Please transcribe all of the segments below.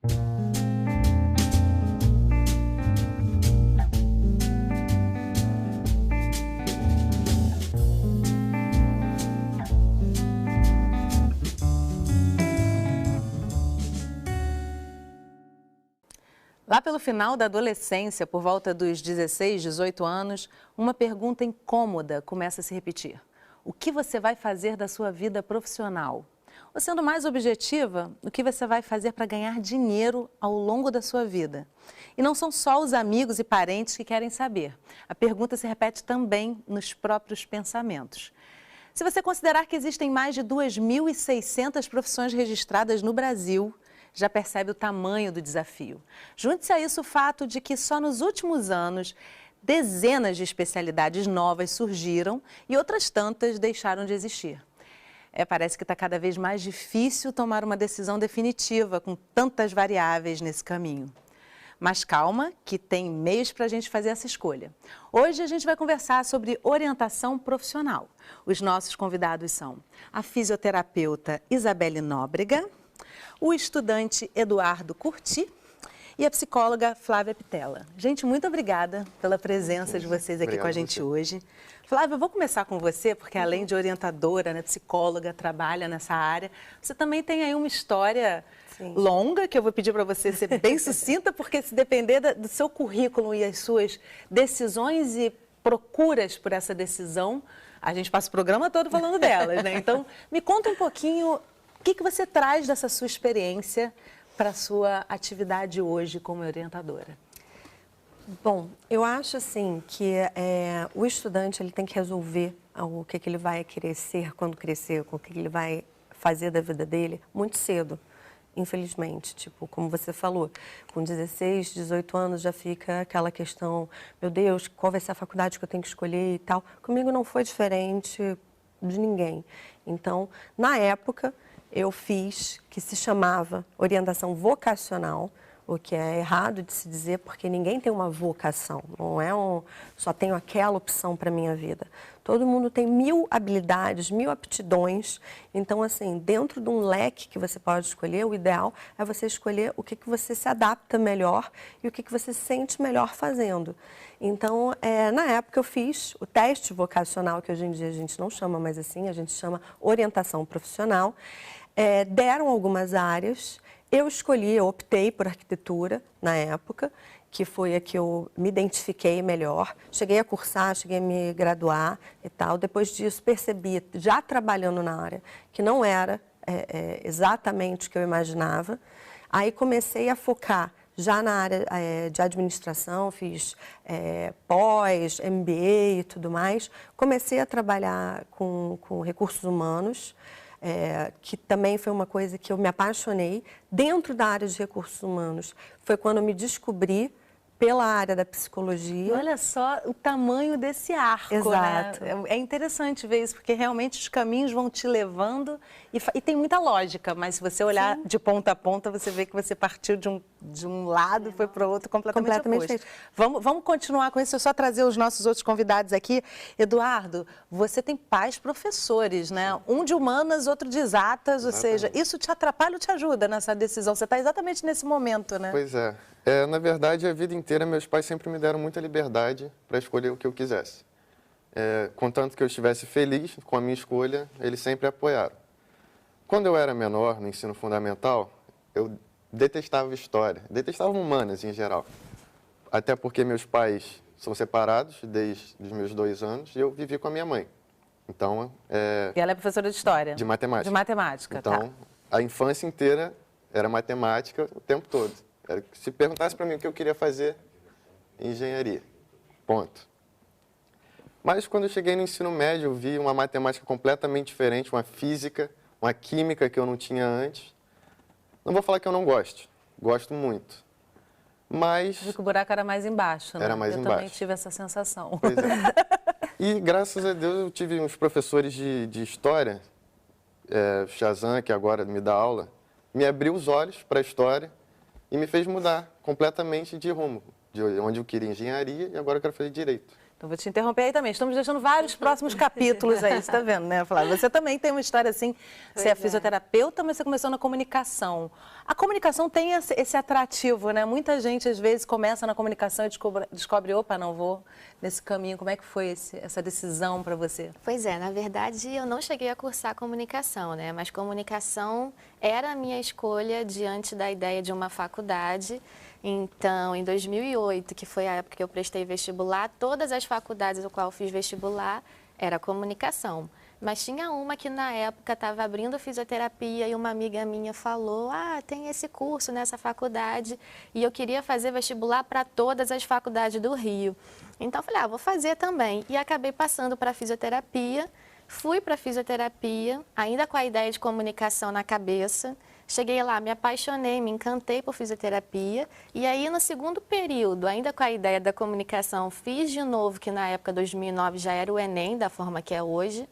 Lá pelo final da adolescência, por volta dos 16, 18 anos, uma pergunta incômoda começa a se repetir. O que você vai fazer da sua vida profissional? Ou sendo mais objetiva, o que você vai fazer para ganhar dinheiro ao longo da sua vida? E não são só os amigos e parentes que querem saber. A pergunta se repete também nos próprios pensamentos. Se você considerar que existem mais de 2.600 profissões registradas no Brasil, já percebe o tamanho do desafio. Junte-se a isso o fato de que só nos últimos anos dezenas de especialidades novas surgiram e outras tantas deixaram de existir. Parece que está cada vez mais difícil tomar uma decisão definitiva com tantas variáveis nesse caminho. Mas calma, que tem meios para a gente fazer essa escolha. Hoje a gente vai conversar sobre orientação profissional. Os nossos convidados são a fisioterapeuta Isabelle Nóbrega, o estudante Eduardo Curti e a psicóloga Flávia Pitella. Gente, muito obrigada pela presença de vocês aqui com a gente hoje. Flávia, eu vou começar com você, porque além de orientadora, né, psicóloga, trabalha nessa área, você também tem aí uma história longa, que eu vou pedir para você ser bem sucinta, porque se depender do seu currículo e as suas decisões e procuras por essa decisão, a gente passa o programa todo falando delas, né? Então, me conta um pouquinho o que você traz dessa sua experiência para a sua atividade hoje como orientadora. Bom, eu acho assim que o estudante ele tem que resolver o que ele vai querer ser quando crescer, o que ele vai fazer da vida dele muito cedo, infelizmente. Tipo, como você falou, com 16, 18 anos já fica aquela questão, meu Deus, qual vai ser a faculdade que eu tenho que escolher e tal. Comigo não foi diferente de ninguém. Então, na época, eu fiz que se chamava orientação vocacional, o que é errado de se dizer, porque ninguém tem uma vocação, não é só tenho aquela opção para a minha vida. Todo mundo tem 1000 habilidades, 1000 aptidões, então assim, dentro de um leque que você pode escolher, o ideal é você escolher o que você se adapta melhor e o que você se sente melhor fazendo. Então, na época eu fiz o teste vocacional, que hoje em dia a gente não chama mais assim, a gente chama orientação profissional. Deram algumas áreas, eu optei por arquitetura na época, que foi a que eu me identifiquei melhor. Cheguei a cursar, cheguei a me graduar e tal. Depois disso percebi, já trabalhando na área, que não era exatamente o que eu imaginava. Aí comecei a focar já na área de administração, fiz pós, MBA e tudo mais. Comecei a trabalhar com recursos humanos, que também foi uma coisa que eu me apaixonei. Dentro da área de recursos humanos, foi quando eu me descobri pela área da psicologia. Olha só o tamanho desse arco, exato, né? É interessante ver isso, porque realmente os caminhos vão te levando e tem muita lógica, mas se você olhar de ponta a ponta, você vê que você partiu de um lado e foi para o outro completamente oposto. Vamos continuar com isso, eu só trazer os nossos outros convidados aqui. Eduardo, você tem pais professores, né? Um de humanas, outro de exatas, ou seja, isso te atrapalha ou te ajuda nessa decisão? Você está exatamente nesse momento, né? Pois é. Na verdade, a vida inteira, meus pais sempre me deram muita liberdade para escolher o que eu quisesse. Contanto que eu estivesse feliz com a minha escolha, eles sempre apoiaram. Quando eu era menor, no ensino fundamental, eu detestava história, detestava humanas em geral. Até porque meus pais são separados desde os meus 2 anos e eu vivi com a minha mãe. Então, E ela é professora de história? De matemática. De matemática, então, a infância inteira era matemática o tempo todo. Se perguntasse para mim o que eu queria fazer, engenharia, ponto. Mas quando eu cheguei no ensino médio, eu vi uma matemática completamente diferente, uma física, uma química que eu não tinha antes. Não vou falar que eu não gosto, gosto muito, mas... Vi que o buraco era mais embaixo, né? Era mais embaixo. Eu também tive essa sensação. Pois é. E graças a Deus eu tive uns professores de história, Shazam, que agora me dá aula, me abriu os olhos para a história e me fez mudar completamente de rumo, de onde eu queria engenharia e agora eu quero fazer direito. Eu vou te interromper aí também. Estamos deixando vários próximos capítulos aí, você está vendo, né, Flávia? Você também tem uma história assim, você é fisioterapeuta, mas você começou na comunicação. A comunicação tem esse atrativo, né? Muita gente, às vezes, começa na comunicação e descobre, opa, não vou nesse caminho. Como é que foi essa decisão para você? Pois é, na verdade, eu não cheguei a cursar comunicação, né? Mas comunicação era a minha escolha diante da ideia de uma faculdade. Então, em 2008, que foi a época que eu prestei vestibular, todas as faculdades no qual eu fiz vestibular era comunicação. Mas tinha uma que na época estava abrindo fisioterapia e uma amiga minha falou, tem esse curso nessa faculdade e eu queria fazer vestibular para todas as faculdades do Rio. Então, eu falei, vou fazer também. E acabei passando para fisioterapia, fui para fisioterapia, ainda com a ideia de comunicação na cabeça. Cheguei lá, me apaixonei, me encantei por fisioterapia e aí no segundo período, ainda com a ideia da comunicação, fiz de novo, que na época 2009 já era o Enem, da forma que é hoje.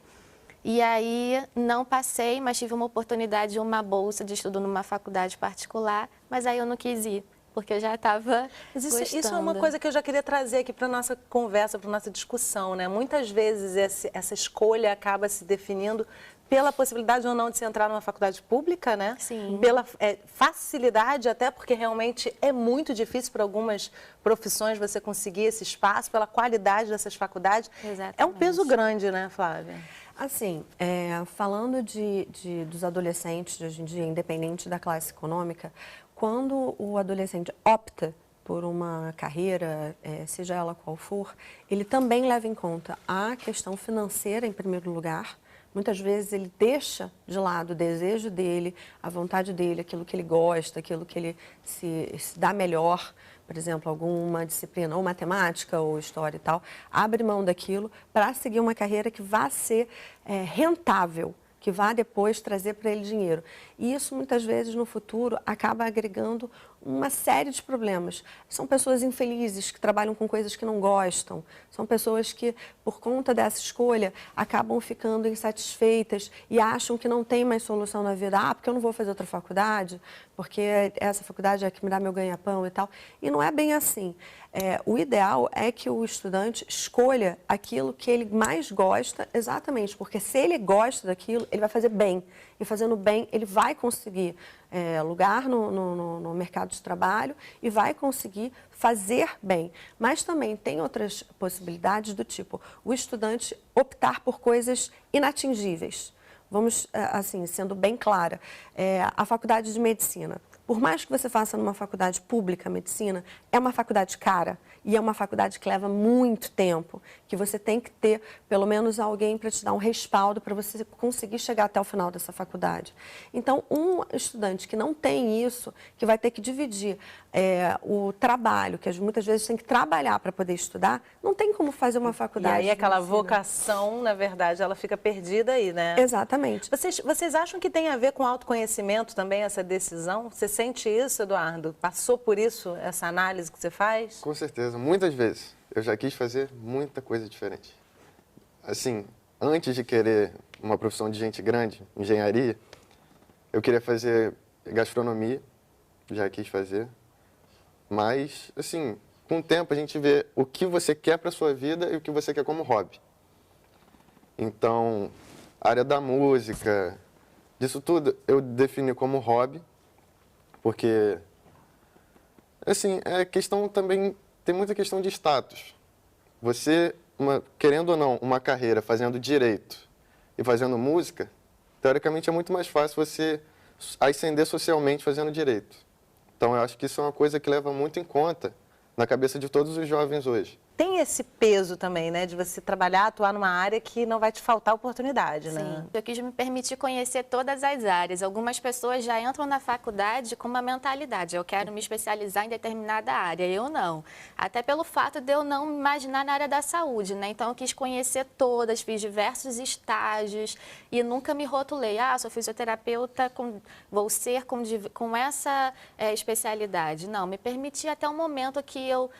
E aí não passei, mas tive uma oportunidade de uma bolsa de estudo numa faculdade particular, mas aí eu não quis ir, porque eu já estava gostando. Isso é uma coisa que eu já queria trazer aqui para a nossa conversa, para a nossa discussão, né? Muitas vezes essa escolha acaba se definindo pela possibilidade ou não de se entrar numa faculdade pública, né? Sim. Pela facilidade, até porque realmente é muito difícil para algumas profissões você conseguir esse espaço, pela qualidade dessas faculdades. Exatamente. É um peso grande, né, Flávia? Assim, falando dos adolescentes de hoje em dia, independente da classe econômica, quando o adolescente opta por uma carreira, seja ela qual for, ele também leva em conta a questão financeira em primeiro lugar. Muitas vezes ele deixa de lado o desejo dele, a vontade dele, aquilo que ele gosta, aquilo que ele se dá melhor, por exemplo, alguma disciplina, ou matemática, ou história e tal, abre mão daquilo para seguir uma carreira que vá ser rentável, que vá depois trazer para ele dinheiro. E isso, muitas vezes, no futuro, acaba agregando uma série de problemas. São pessoas infelizes que trabalham com coisas que não gostam, são pessoas que, por conta dessa escolha, acabam ficando insatisfeitas e acham que não tem mais solução na vida. Porque eu não vou fazer outra faculdade, porque essa faculdade é que me dá meu ganha-pão e tal. E não é bem assim. O ideal é que o estudante escolha aquilo que ele mais gosta, exatamente, porque se ele gosta daquilo, ele vai fazer bem. E fazendo bem, ele vai conseguir lugar no mercado de trabalho e vai conseguir fazer bem. Mas também tem outras possibilidades do tipo, o estudante optar por coisas inatingíveis. Vamos, assim, sendo bem clara, a faculdade de medicina. Por mais que você faça numa faculdade pública, medicina, é uma faculdade cara e é uma faculdade que leva muito tempo, que você tem que ter pelo menos alguém para te dar um respaldo para você conseguir chegar até o final dessa faculdade. Então, um estudante que não tem isso, que vai ter que dividir o trabalho, que muitas vezes tem que trabalhar para poder estudar, não tem como fazer uma faculdade. E aí aquela vocação, na verdade, ela fica perdida aí, né? Exatamente. Vocês acham que tem a ver com autoconhecimento também essa decisão? Você sente isso, Eduardo? Passou por isso, essa análise que você faz? Com certeza, muitas vezes. Eu já quis fazer muita coisa diferente. Assim, antes de querer uma profissão de gente grande, engenharia, eu queria fazer gastronomia, já quis fazer. Mas, assim, com o tempo a gente vê o que você quer para a sua vida e o que você quer como hobby. Então, a área da música, disso tudo eu defini como hobby, porque, assim, questão também, tem muita questão de status. Você, querendo ou não, uma carreira fazendo direito e fazendo música, teoricamente é muito mais fácil você ascender socialmente fazendo direito. Então, eu acho que isso é uma coisa que leva muito em conta na cabeça de todos os jovens hoje. Tem esse peso também, né, de você trabalhar, atuar numa área que não vai te faltar oportunidade, né? Sim, eu quis me permitir conhecer todas as áreas. Algumas pessoas já entram na faculdade com uma mentalidade, eu quero me especializar em determinada área, eu não. Até pelo fato de eu não me imaginar na área da saúde, né? Então eu quis conhecer todas, fiz diversos estágios e nunca me rotulei, sou fisioterapeuta, vou ser com essa especialidade. Não, me permiti até o momento que eu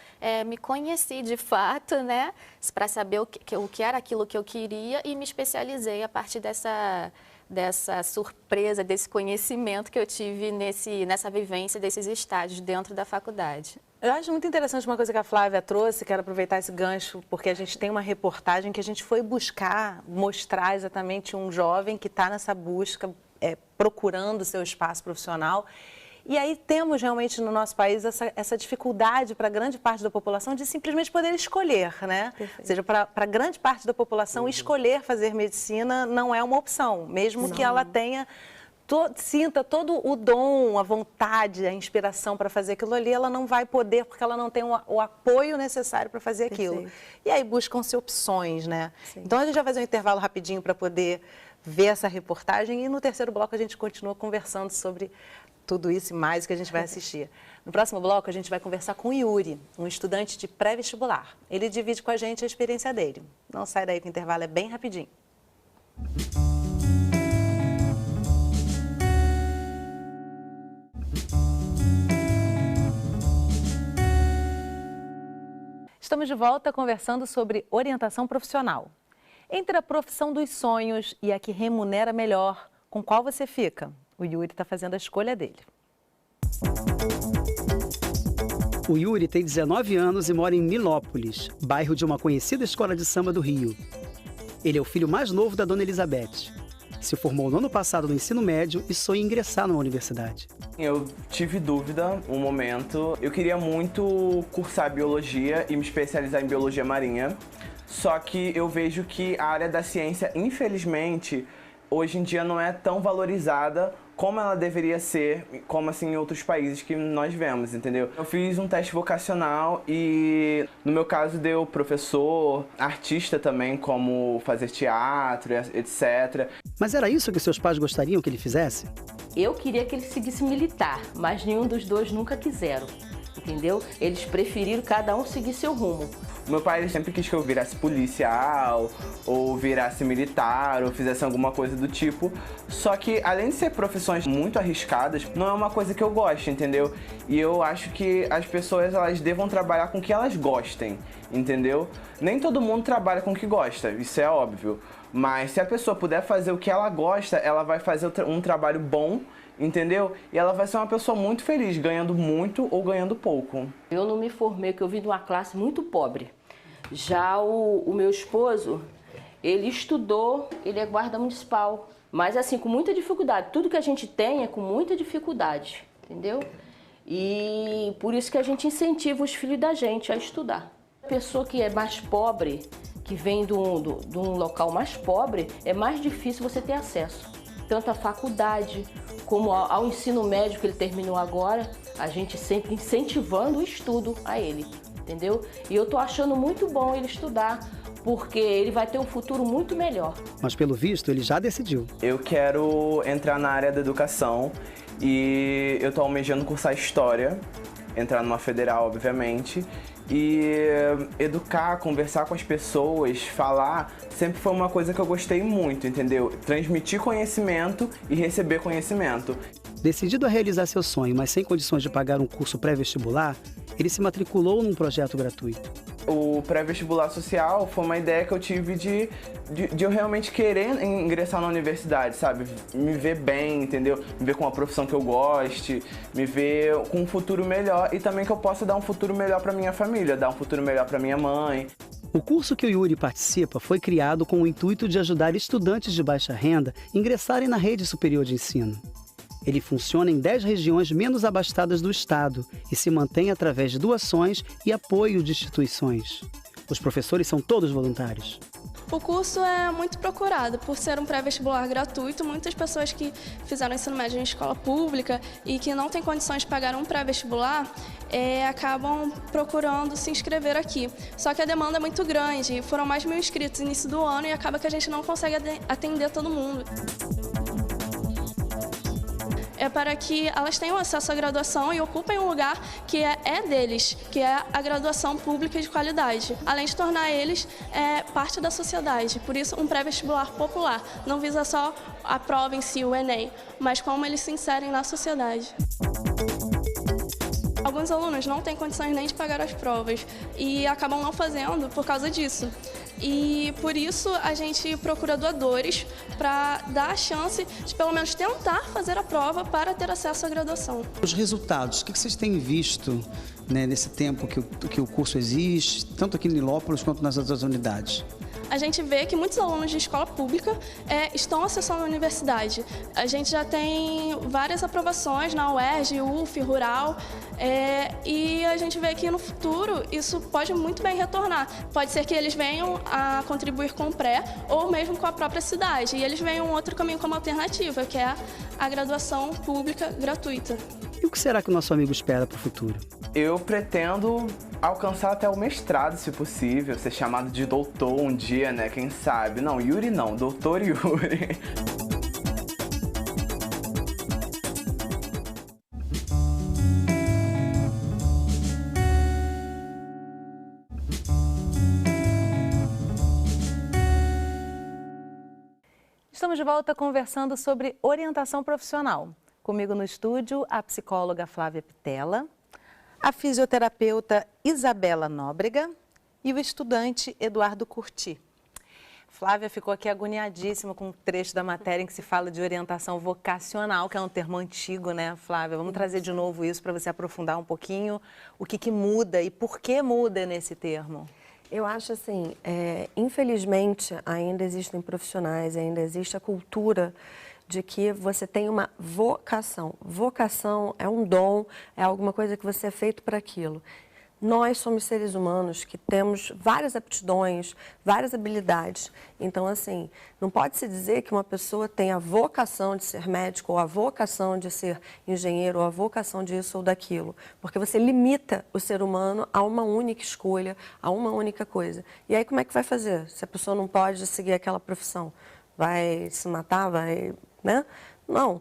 me conheci de fato, né, para saber o que era aquilo que eu queria e me especializei a partir dessa surpresa, desse conhecimento que eu tive nessa vivência desses estágios dentro da faculdade. Eu acho muito interessante uma coisa que a Flávia trouxe, quero aproveitar esse gancho, porque a gente tem uma reportagem que a gente foi buscar, mostrar exatamente um jovem que está nessa busca, procurando seu espaço profissional. E aí temos realmente no nosso país essa dificuldade para grande parte da população de simplesmente poder escolher, né? Perfeito. Ou seja, para grande parte da população, escolher fazer medicina não é uma opção, mesmo que ela tenha... sinta todo o dom, a vontade, a inspiração para fazer aquilo ali, ela não vai poder porque ela não tem o apoio necessário para fazer aquilo. Perfeito. E aí buscam-se opções, né? Sim. Então a gente vai fazer um intervalo rapidinho para poder ver essa reportagem e no terceiro bloco a gente continua conversando sobre tudo isso e mais que a gente vai assistir. No próximo bloco a gente vai conversar com o Yuri, um estudante de pré-vestibular. Ele divide com a gente a experiência dele. Não sai daí que o intervalo é bem rapidinho. Estamos de volta conversando sobre orientação profissional. Entre a profissão dos sonhos e a que remunera melhor, com qual você fica? O Yuri está fazendo a escolha dele. O Yuri tem 19 anos e mora em Milópolis, bairro de uma conhecida escola de samba do Rio. Ele é o filho mais novo da dona Elizabeth. Se formou no ano passado no ensino médio e sonha em ingressar numa universidade. Eu tive dúvida um momento. Eu queria muito cursar biologia e me especializar em biologia marinha. Só que eu vejo que a área da ciência, infelizmente, hoje em dia não é tão valorizada como ela deveria ser, como assim em outros países que nós vemos, entendeu? Eu fiz um teste vocacional e no meu caso deu professor, artista também, como fazer teatro, etc. Mas era isso que seus pais gostariam que ele fizesse? Eu queria que ele seguisse militar, mas nenhum dos dois nunca quiseram, entendeu? Eles preferiram cada um seguir seu rumo. Meu pai sempre quis que eu virasse policial, ou virasse militar, ou fizesse alguma coisa do tipo. Só que, além de ser profissões muito arriscadas, não é uma coisa que eu gosto, entendeu? E eu acho que as pessoas, elas devam trabalhar com o que elas gostem, entendeu? Nem todo mundo trabalha com o que gosta, isso é óbvio. Mas se a pessoa puder fazer o que ela gosta, ela vai fazer um trabalho bom, entendeu? E ela vai ser uma pessoa muito feliz, ganhando muito ou ganhando pouco. Eu não me formei, porque eu vim de uma classe muito pobre. Já o meu esposo, ele estudou, ele é guarda municipal. Mas assim, com muita dificuldade. Tudo que a gente tem é com muita dificuldade, entendeu? E por isso que a gente incentiva os filhos da gente a estudar. A pessoa que é mais pobre, que vem de um local mais pobre, é mais difícil você ter acesso. Tanto à faculdade, como ao ensino médio que ele terminou agora, a gente sempre incentivando o estudo a ele, entendeu? E eu tô achando muito bom ele estudar, porque ele vai ter um futuro muito melhor. Mas pelo visto, ele já decidiu. Eu quero entrar na área da educação e eu tô almejando cursar História, entrar numa federal, obviamente. E educar, conversar com as pessoas, falar, sempre foi uma coisa que eu gostei muito, entendeu? Transmitir conhecimento e receber conhecimento. Decidido a realizar seu sonho, mas sem condições de pagar um curso pré-vestibular, ele se matriculou num projeto gratuito. O pré-vestibular social foi uma ideia que eu tive de eu realmente querer ingressar na universidade, sabe? Me ver bem, entendeu? Me ver com uma profissão que eu goste, me ver com um futuro melhor e também que eu possa dar um futuro melhor para minha família, dar um futuro melhor para minha mãe. O curso que o Yuri participa foi criado com o intuito de ajudar estudantes de baixa renda a ingressarem na rede superior de ensino. Ele funciona em 10 regiões menos abastadas do estado e se mantém através de doações e apoio de instituições. Os professores são todos voluntários. O curso é muito procurado por ser um pré-vestibular gratuito. Muitas pessoas que fizeram ensino médio em escola pública e que não têm condições de pagar um pré-vestibular acabam procurando se inscrever aqui. Só que a demanda é muito grande, foram mais de 1.000 inscritos no início do ano e acaba que a gente não consegue atender todo mundo. É para que elas tenham acesso à graduação e ocupem um lugar que é deles, que é a graduação pública de qualidade, além de tornar eles parte da sociedade. Por isso, um pré-vestibular popular não visa só a prova em si, o Enem, mas como eles se inserem na sociedade. Alguns alunos não têm condições nem de pagar as provas e acabam não fazendo por causa disso. E por isso a gente procura doadores para dar a chance de pelo menos tentar fazer a prova para ter acesso à graduação. Os resultados, o que vocês têm visto, né, nesse tempo que o curso existe, tanto aqui em Nilópolis quanto nas outras unidades? A gente vê que muitos alunos de escola pública estão acessando a universidade. A gente já tem várias aprovações na UERJ, UF, Rural, e a gente vê que no futuro isso pode muito bem retornar. Pode ser que eles venham a contribuir com o pré ou mesmo com a própria cidade, e eles venham um outro caminho como alternativa, que é a graduação pública gratuita. E o que será que o nosso amigo espera para o futuro? Eu pretendo alcançar até o mestrado, se possível, ser chamado de doutor um dia, né? Quem sabe? Não, Yuri não, doutor Yuri. Estamos de volta conversando sobre orientação profissional. Comigo no estúdio, a psicóloga Flávia Pitella, a fisioterapeuta Isabela Nóbrega e o estudante Eduardo Curti. Flávia ficou aqui agoniadíssima com um trecho da matéria em que se fala de orientação vocacional, que é um termo antigo, né, Flávia? Vamos trazer de novo isso para você aprofundar um pouquinho o que muda e por que muda nesse termo. Eu acho assim, infelizmente ainda existem profissionais, ainda existe a cultura de que você tem uma vocação. Vocação é um dom, é alguma coisa que você é feito para aquilo. Nós somos seres humanos que temos várias aptidões, várias habilidades. Então, assim, não pode se dizer que uma pessoa tem a vocação de ser médico, ou a vocação de ser engenheiro, ou a vocação disso ou daquilo. Porque você limita o ser humano a uma única escolha, a uma única coisa. E aí, como é que vai fazer? Se a pessoa não pode seguir aquela profissão? Vai se matar? Vai, né? Não.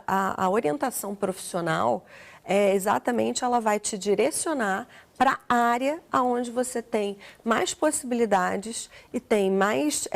A orientação profissional exatamente, ela vai te direcionar para a área onde você tem mais possibilidades e tem mais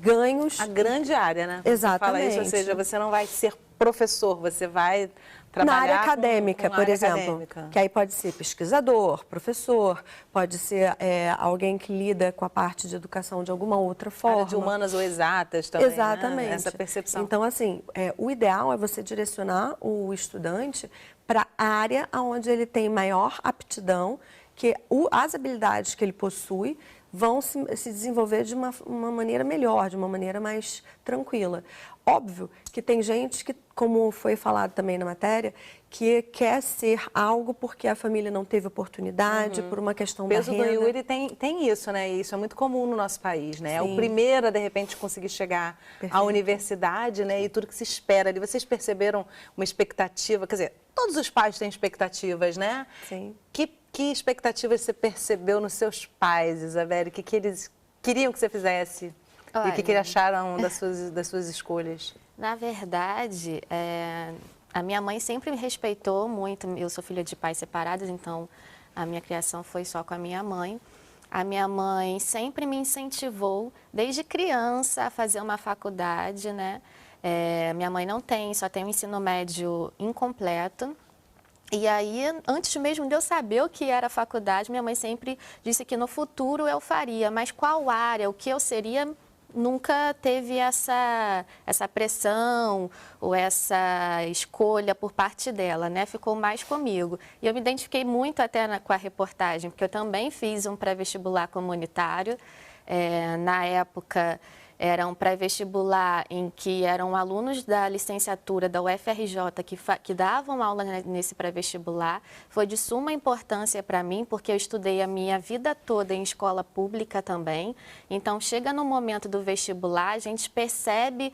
ganhos. A grande área, né? Exatamente. Você fala isso, ou seja, você não vai ser professor, você vai trabalhar na área acadêmica, por exemplo, acadêmica. Que aí pode ser pesquisador, professor, pode ser alguém que lida com a parte de educação de alguma outra forma. Área de humanas ou exatas também, exatamente. Né? Essa percepção. Então, assim, o ideal é você direcionar o estudante para a área onde ele tem maior aptidão, que as habilidades que ele possui vão se desenvolver de uma maneira melhor, de uma maneira mais tranquila. Óbvio que tem gente que, como foi falado também na matéria, que quer ser algo porque a família não teve oportunidade, por uma questão da renda. O peso do Yuri tem isso, né? E isso é muito comum no nosso país, né? Sim. É o primeiro a, de repente, conseguir chegar à universidade, né? E tudo que se espera ali. Vocês perceberam uma expectativa? Quer dizer, todos os pais têm expectativas, né? Sim. Que expectativas você percebeu nos seus pais, Isabelle? O que eles queriam que você fizesse? Olha, e o que eles acharam das suas escolhas? Na verdade, a minha mãe sempre me respeitou muito. Eu sou filha de pais separados, então a minha criação foi só com a minha mãe. A minha mãe sempre me incentivou, desde criança, a fazer uma faculdade, né? Minha mãe só tem o ensino médio incompleto. E aí, antes mesmo de eu saber o que era a faculdade, minha mãe sempre disse que no futuro eu faria, mas qual área, o que eu seria, nunca teve essa pressão ou essa escolha por parte dela, né? Ficou mais comigo. E eu me identifiquei muito até com a reportagem, porque eu também fiz um pré-vestibular comunitário. Na época, era um pré-vestibular em que eram alunos da licenciatura da UFRJ que davam aula nesse pré-vestibular. Foi de suma importância para mim, porque eu estudei a minha vida toda em escola pública também. Então, chega no momento do vestibular, a gente percebe,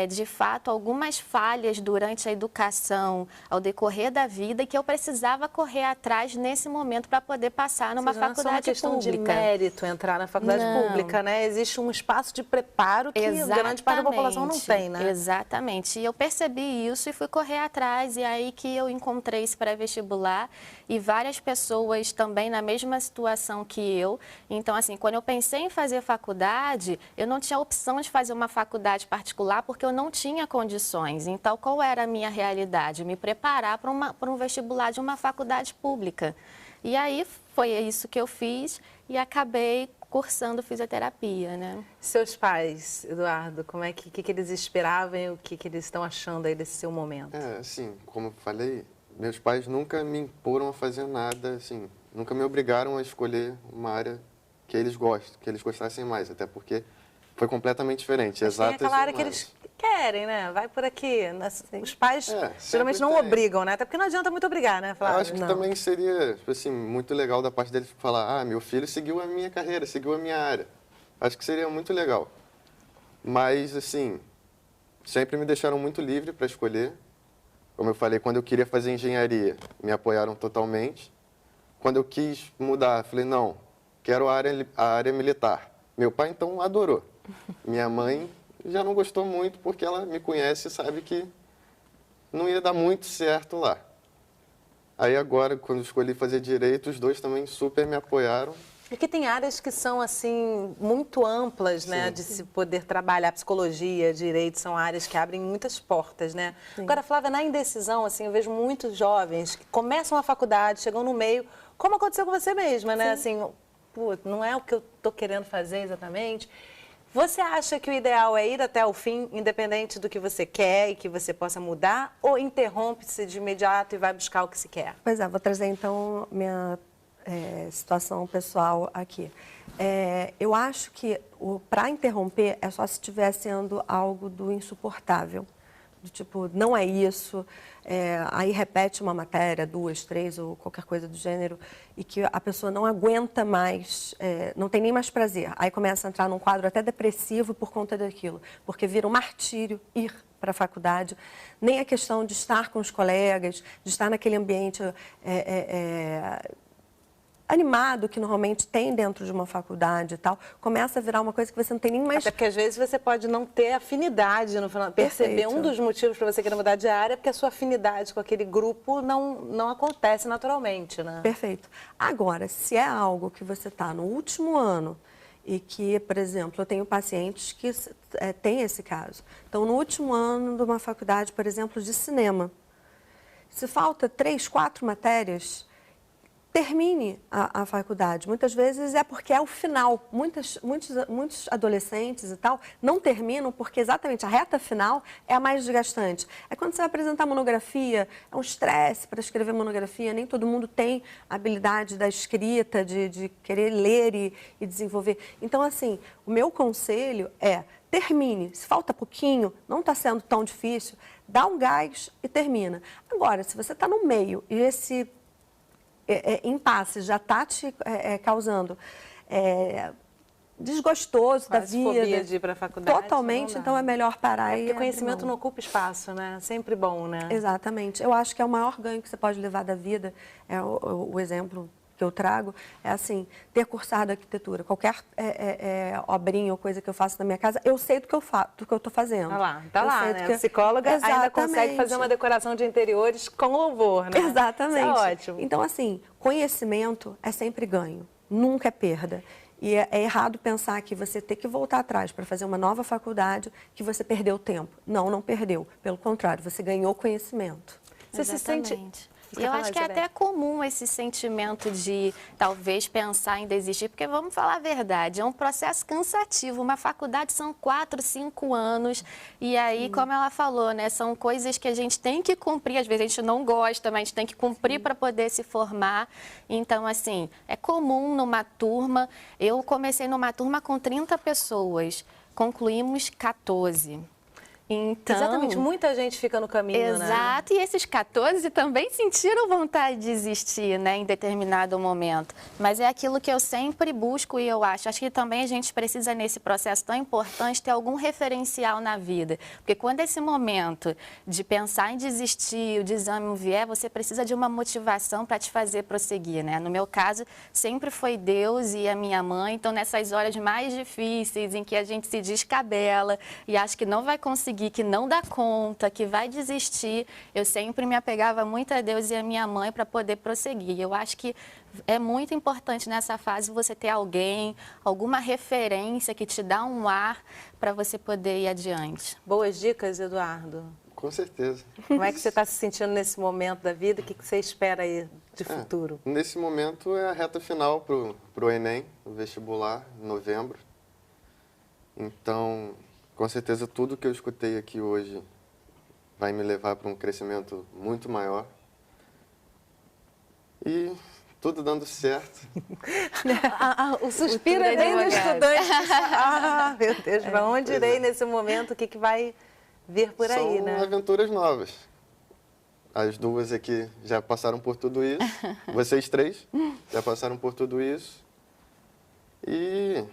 de fato, algumas falhas durante a educação, ao decorrer da vida, e que eu precisava correr atrás nesse momento para poder passar numa faculdade não é uma questão pública. De mérito entrar na faculdade pública, né? Existe um espaço de preparo que grande parte da população não tem, né? Exatamente. E eu percebi isso e fui correr atrás. E aí que eu encontrei esse pré-vestibular e várias pessoas também na mesma situação que eu. Então, assim, quando eu pensei em fazer faculdade, eu não tinha opção de fazer uma faculdade particular porque eu não tinha condições. Então, qual era a minha realidade? Me preparar para um vestibular de uma faculdade pública. E aí foi isso que eu fiz e acabei cursando fisioterapia, né? Seus pais, Eduardo, como é que eles esperavam e o que eles estão achando aí desse seu momento? Assim, como eu falei, meus pais nunca me imporam a fazer nada, assim, nunca me obrigaram a escolher uma área que eles gostam, que eles gostassem mais, até porque foi completamente diferente. Mas tem aquela área que eles querem, né? Vai por aqui. Os pais geralmente não obrigam, né? Até porque não adianta muito obrigar, né, Flávio? Eu acho que também seria, assim, muito legal da parte deles falar, meu filho seguiu a minha carreira, seguiu a minha área. Acho que seria muito legal. Mas, assim, sempre me deixaram muito livre para escolher. Como eu falei, quando eu queria fazer engenharia, me apoiaram totalmente. Quando eu quis mudar, falei, não, quero a área militar. Meu pai, então, adorou. Minha mãe já não gostou muito porque ela me conhece e sabe que não ia dar muito certo lá. Aí agora, quando eu escolhi fazer direito, os dois também super me apoiaram. Porque tem áreas que são, assim, muito amplas, né, de se poder trabalhar. Psicologia, direito, são áreas que abrem muitas portas, né? Sim. Agora, Flávia, na indecisão, assim, eu vejo muitos jovens que começam a faculdade, chegam no meio, como aconteceu com você mesma, né? Sim. Assim, não é o que eu estou querendo fazer exatamente. Você acha que o ideal é ir até o fim, independente do que você quer e que você possa mudar, ou interrompe-se de imediato e vai buscar o que se quer? Pois é, vou trazer então minha situação pessoal aqui. Eu acho que para interromper é só se estiver sendo algo do insuportável. Do tipo, não é isso, aí repete uma matéria, 2, 3 ou qualquer coisa do gênero, e que a pessoa não aguenta mais, não tem nem mais prazer. Aí começa a entrar num quadro até depressivo por conta daquilo, porque vira um martírio ir para a faculdade, nem a questão de estar com os colegas, de estar naquele ambiente animado que normalmente tem dentro de uma faculdade e tal, começa a virar uma coisa que você não tem nem mais... Até porque às vezes você pode não ter afinidade no final. Perceber um dos motivos para você querer mudar de área é porque a sua afinidade com aquele grupo não acontece naturalmente, né? Perfeito. Agora, se é algo que você está no último ano e que, por exemplo, eu tenho pacientes que têm esse caso. Então, no último ano de uma faculdade, por exemplo, de cinema, se falta 3, 4 matérias... termine a faculdade. Muitas vezes é porque é o final. Muitos adolescentes e tal não terminam porque exatamente a reta final é a mais desgastante. É quando você vai apresentar monografia, é um estresse para escrever monografia, nem todo mundo tem a habilidade da escrita, de querer ler e desenvolver. Então, assim, o meu conselho é termine. Se falta pouquinho, não está sendo tão difícil, dá um gás e termina. Agora, se você está no meio e esse impasse já está te causando desgostoso da vida. Fobia de ir para a faculdade. Totalmente, então é melhor parar e... Porque conhecimento não ocupa espaço, né? Sempre bom, né? Exatamente. Eu acho que é o maior ganho que você pode levar da vida, o exemplo que eu trago, é assim, ter cursado arquitetura. Qualquer obrinha ou coisa que eu faço na minha casa, eu sei do que eu estou fazendo. Tá lá, né? A psicóloga ainda consegue fazer uma decoração de interiores com louvor, né? Exatamente. Isso é ótimo. Então, assim, conhecimento é sempre ganho, nunca é perda. E é errado pensar que você tem que voltar atrás para fazer uma nova faculdade, que você perdeu tempo. Não perdeu. Pelo contrário, você ganhou conhecimento. Você se sente... Eu acho que é até comum esse sentimento de talvez pensar em desistir, porque vamos falar a verdade, é um processo cansativo. Uma faculdade são 4, 5 anos e aí, como ela falou, né, são coisas que a gente tem que cumprir. Às vezes a gente não gosta, mas a gente tem que cumprir para poder se formar. Então, assim, é comum numa turma. Eu comecei numa turma com 30 pessoas, concluímos 14. Então, exatamente, muita gente fica no caminho, né? Exato, e esses 14 também sentiram vontade de desistir, né, em determinado momento. Mas é aquilo que eu sempre busco e eu acho que também a gente precisa, nesse processo tão importante, ter algum referencial na vida. Porque quando esse momento de pensar em desistir, o desânimo vier, você precisa de uma motivação para te fazer prosseguir, né? No meu caso, sempre foi Deus e a minha mãe. Então, nessas horas mais difíceis, em que a gente se descabela e acha que não vai conseguir, que não dá conta, que vai desistir, eu sempre me apegava muito a Deus e a minha mãe para poder prosseguir. Eu acho que é muito importante nessa fase você ter alguém, alguma referência que te dá um ar para você poder ir adiante. Boas dicas, Eduardo. Com certeza. Como é que você está se sentindo nesse momento da vida? O que você espera aí de futuro? Nesse momento é a reta final para o Enem, o vestibular, em novembro. Então, com certeza, tudo que eu escutei aqui hoje vai me levar para um crescimento muito maior. E tudo dando certo. O suspiro é bem do estudante. Ah, meu Deus, para onde irei nesse momento? O que vai vir por aí, né? São aventuras novas. As duas aqui já passaram por tudo isso. Vocês três já passaram por tudo isso. E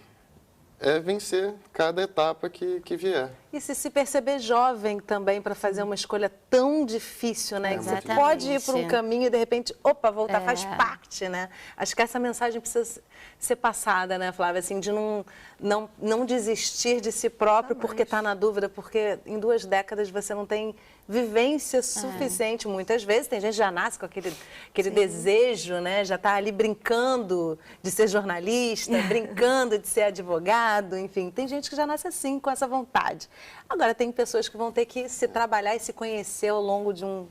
é vencer cada etapa que vier. E se perceber jovem também para fazer uma escolha tão difícil, né? Você Exatamente. pode ir por um caminho e de repente, opa, voltar, faz parte, né? Acho que essa mensagem precisa ser passada, né, Flávia? Assim, de não desistir de si próprio porque está na dúvida, porque em 2 décadas você não tem vivência suficiente. Muitas vezes tem gente que já nasce com aquele desejo, né? Já está ali brincando de ser jornalista, brincando de ser advogado, enfim. Tem gente que já nasce assim, com essa vontade. Agora, tem pessoas que vão ter que se trabalhar e se conhecer ao longo de um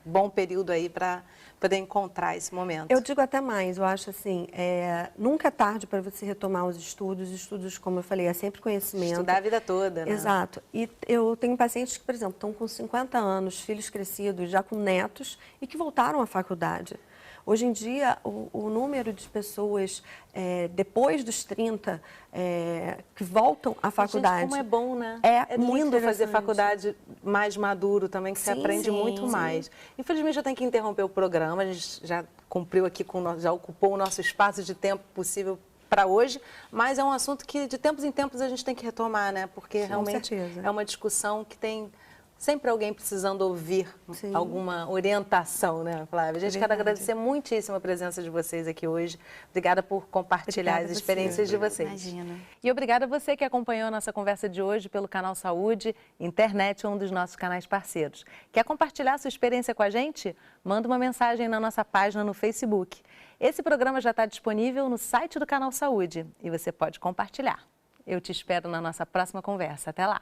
bom período aí para poder encontrar esse momento. Eu digo até mais, eu acho assim, nunca é tarde para você retomar os estudos, como eu falei, é sempre conhecimento. Estudar a vida toda, né? Exato. E eu tenho pacientes que, por exemplo, estão com 50 anos, filhos crescidos, já com netos, e que voltaram à faculdade. Hoje em dia, o número de pessoas depois dos 30 que voltam à faculdade... Gente, como é bom, né? É lindo fazer faculdade mais maduro também, que você aprende muito sim. mais. Infelizmente, eu tenho que interromper o programa. A gente já cumpriu aqui, já ocupou o nosso espaço de tempo possível para hoje, mas é um assunto que de tempos em tempos a gente tem que retomar, né? Porque realmente é uma discussão que tem... Sempre alguém precisando ouvir alguma orientação, né, Flávia? A gente quer agradecer muitíssimo a presença de vocês aqui hoje. Obrigada por compartilhar as experiências de vocês. Imagina. E obrigada a você que acompanhou a nossa conversa de hoje pelo Canal Saúde, internet, um dos nossos canais parceiros. Quer compartilhar sua experiência com a gente? Manda uma mensagem na nossa página no Facebook. Esse programa já está disponível no site do Canal Saúde e você pode compartilhar. Eu te espero na nossa próxima conversa. Até lá!